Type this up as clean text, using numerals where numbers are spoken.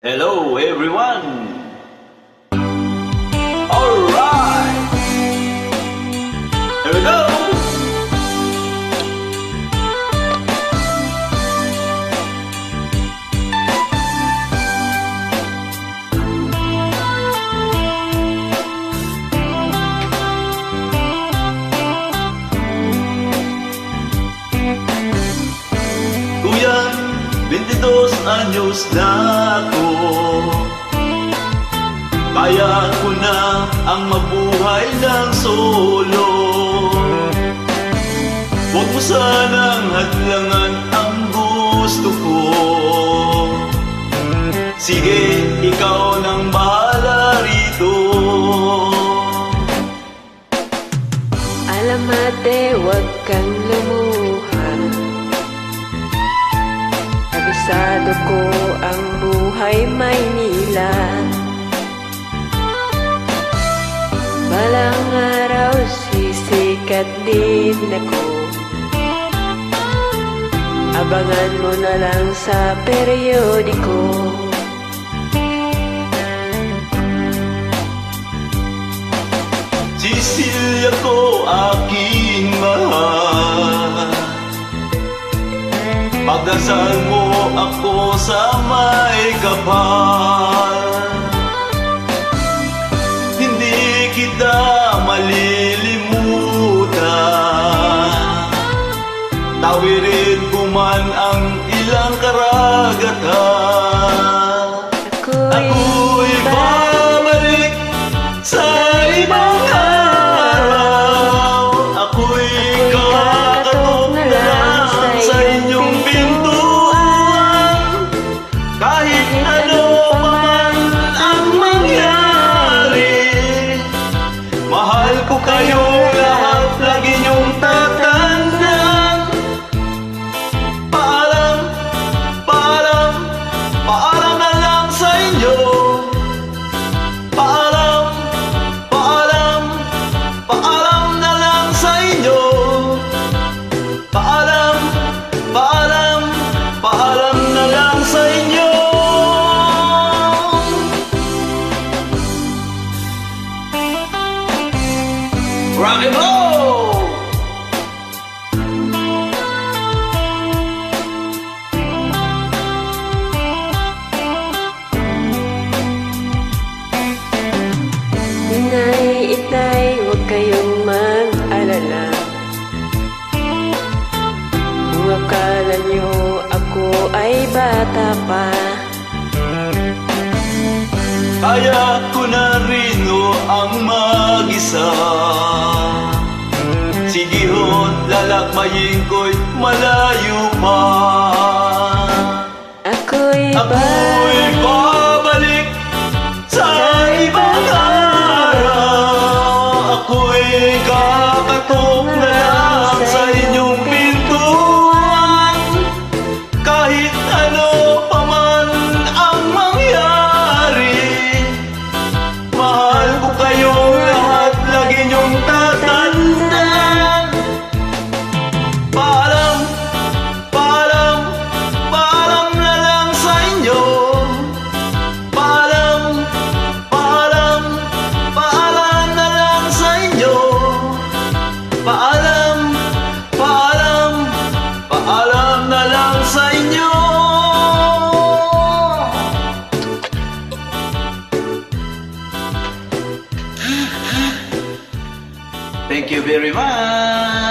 Hello everyone! Alright! Here we go! Kuya, 22 anyos na ako. Kaya ko na ang mabuhay ng solo. Huwag mo sanang hadlangan ang gusto ko. Sige, ikaw nang bahala rito. Alamate, huwag kang lumuha. Kabisado ko ang buhay Maynila. Balang araw sisikat din ako. Abangan mo na lang sa periodiko. Cecilia ko, aking mahal, pagdasal mo ako sa may kapal. Hindi kita malilimutan, tawirin ko man ang ilang karagatan. Ako'y babalik sa ibang araw. Ako'y kakatok na lang sa inyong pintuan. Kahit ano pa man ang mangyari, mahal ko kayong lahat, lagi niyong tatandaan. Paalam, paalam, paalam na lang sa inyo. Paalam, paalam, paalam na lang sa inyo. Paalam, paalam, paalam na lang sa inyo. Rock and roll! Inay, itay, huwag kayong mag-alala. Kung akala nyo ako ay bata pa, Kaya ko na rin ang mag-isa. Sige ho, lalakbayin ko'y malayo pa. ako'y Ako'y babalik sa ibang araw. Ako'y kakatok na lang sa inyong pintuan. Kahit ano pa man ang mangyari, mahal ko kayong lahat, lagi niyong tatandaan. Paalam, paalam, paalam na lang sa inyo. Paalam, paalam, paalam na lang sa inyo. Paalam, paalam, paalam na lang sa inyo. Thank you very much.